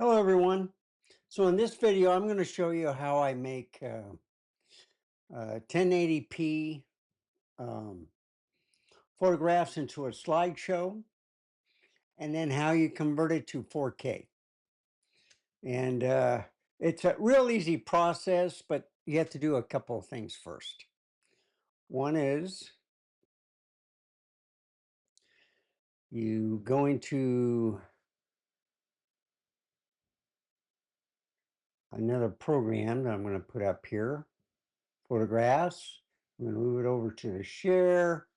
Hello everyone. So in this video I'm going to show you how I make 1080p photographs into a slideshow, and then how you convert it to 4K. And it's a real easy process, but you have to do a couple of things first. One is you go into another program that I'm going to put up here, photographs. I'm going to move it over to the share,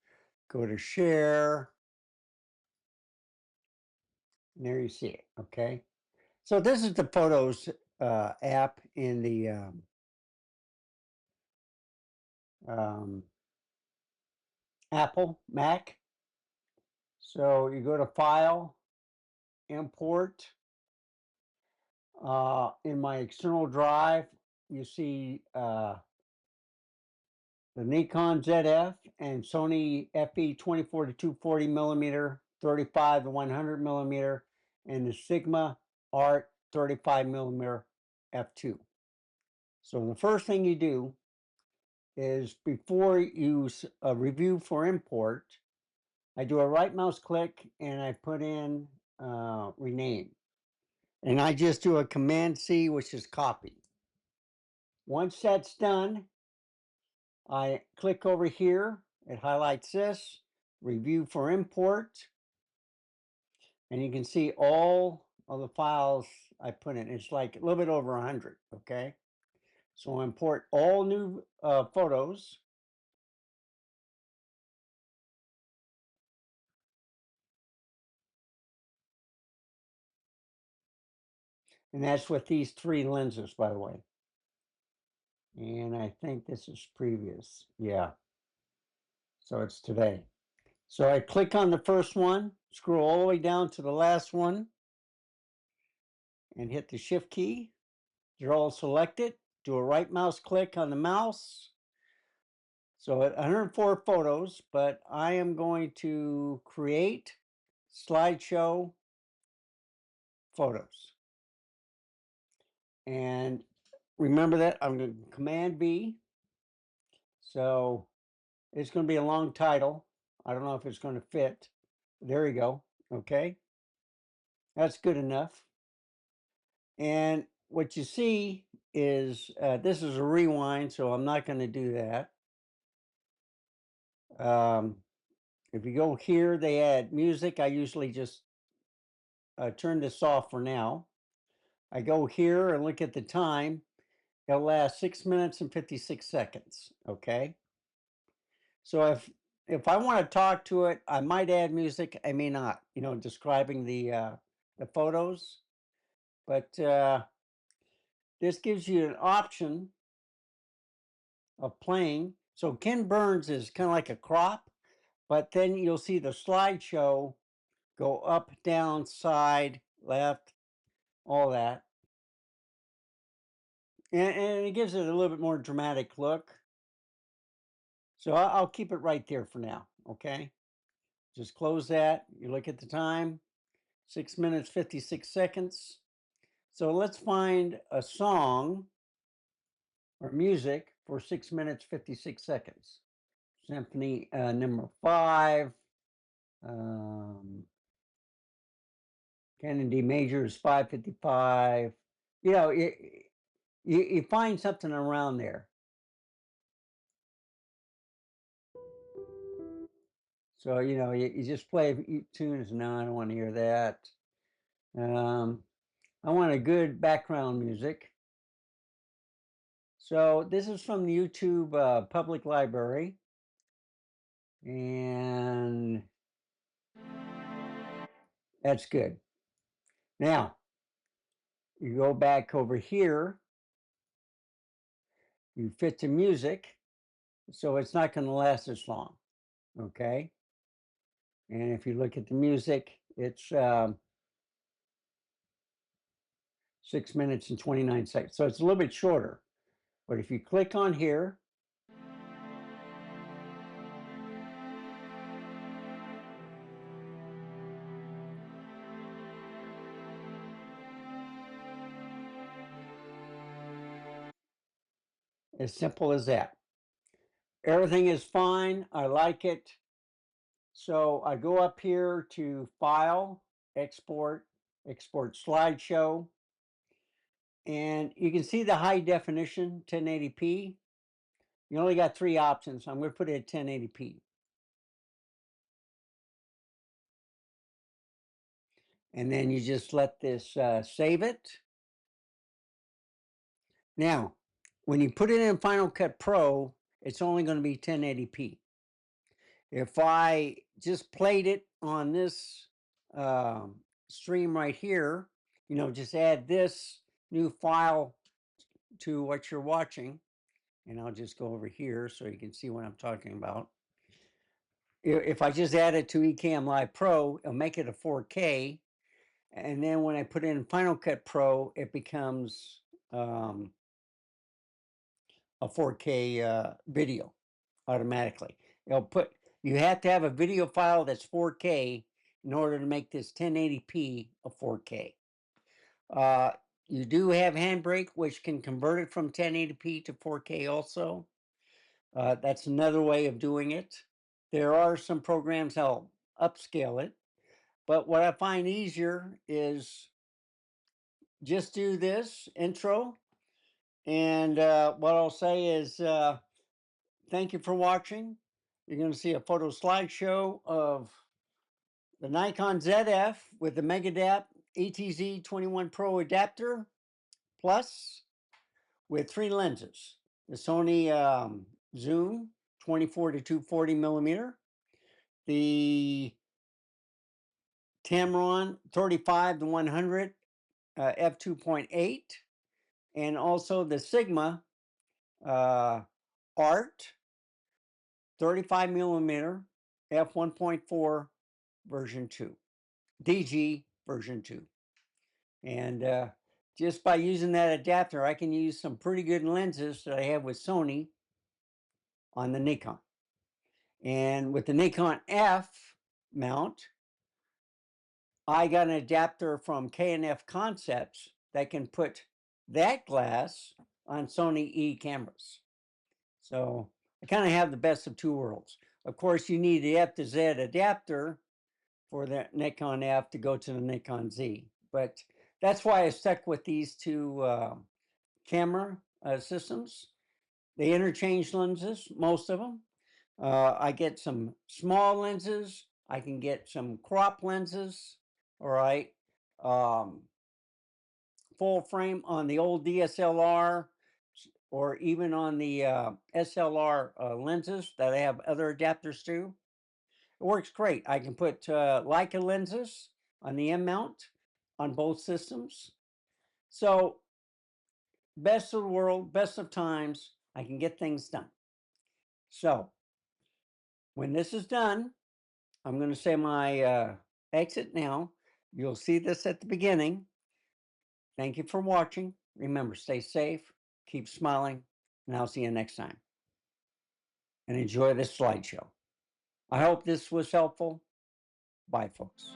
go to share. And there you see it, okay? So this is the Photos app in the Apple Mac. So you go to File, Import. In my external drive, you see the Nikon ZF and Sony FE 24 to 240 millimeter, 35 to 100 millimeter, and the Sigma Art 35 millimeter f2. So the first thing you do is, before you review for import, I do a right mouse click and I put in rename. And I just do a Command C, which is copy. Once that's done, I click over here. It highlights this, review for import. And you can see all of the files I put in. It's like a little bit over 100, okay? So I import all new photos. And that's with these 3 lenses, by the way. And I think this is previous. Yeah. So it's today. So I click on the first one, scroll all the way down to the last one, and hit the shift key. They're all selected. Do a right mouse click on the mouse. So at 104 photos, but I am going to create slideshow photos. And remember that I'm going to Command V. So it's going to be a long title. I don't know if it's going to fit. There we go. Okay. That's good enough. And what you see is this is a rewind, so I'm not going to do that. If you go here, they add music. I usually just turn this off for now. I go here and look at the time. It'll last 6 minutes and 56 seconds. Okay. So if I want to talk to it, I might add music. I may not, describing the photos. But this gives you an option of playing. So Ken Burns is kind of like a crop, but then you'll see the slideshow go up, down, side, left, all that. And it gives it a little bit more dramatic look. So I'll keep it right there for now, okay? Just close that. You look at the time, 6 minutes, 56 seconds. So let's find a song or music for 6 minutes, 56 seconds. Symphony number 5. Kennedy major is 555. You find something around there. So, you just play tunes. No, I don't want to hear that. I want a good background music. So this is from the YouTube public library. And that's good. Now, you go back over here. You fit the music. So it's not going to last as long. Okay. And if you look at the music, it's 6 minutes and 29 seconds. So it's a little bit shorter. But if you click on here, As simple as that. Everything is fine. I like it. So I go up here to File, Export, Export Slideshow, and you can see the high definition 1080p. You only got 3 options. I'm going to put it at 1080p. And then you just let this save it. Now, when you put it in Final Cut Pro, it's only going to be 1080p. If I just played it on this stream right here, you know, just add this new file to what you're watching, and I'll just go over here so you can see what I'm talking about. If I just add it to Ecamm Live Pro, it'll make it a 4K, and then when I put in Final Cut Pro, it becomes a 4K video automatically. You have to have a video file that's 4K in order to make this 1080p a 4K. You do have Handbrake, which can convert it from 1080p to 4K also. That's another way of doing it. There are some programs that'll upscale it, but what I find easier is just do this intro, and what I'll say is thank you for watching. You're going to see a photo slideshow of the Nikon ZF with the Megadapt ETZ21 Pro adapter plus with 3 lenses. The Sony zoom 24 to 240 millimeter, the Tamron 35 to 100 f2.8, and also the Sigma Art 35 millimeter f1.4 version 2, DG version 2. And just by using that adapter, I can use some pretty good lenses that I have with Sony on the Nikon. And with the Nikon F mount, I got an adapter from K&F Concepts that can put that glass on Sony E cameras. So I kind of have the best of 2 worlds. Of course, you need the F to Z adapter for the Nikon F to go to the Nikon Z. But that's why I stuck with these 2 camera systems. They interchange lenses, most of them. I get some small lenses. I can get some crop lenses. All right. Full frame on the old DSLR or even on the SLR lenses that I have other adapters to. It works great. I can put Leica lenses on the M mount on both systems. So best of the world, best of times, I can get things done. So when this is done, I'm going to say my exit now. You'll see this at the beginning. Thank you for watching. Remember, stay safe, keep smiling, and I'll see you next time. And enjoy this slideshow. I hope this was helpful. Bye, folks.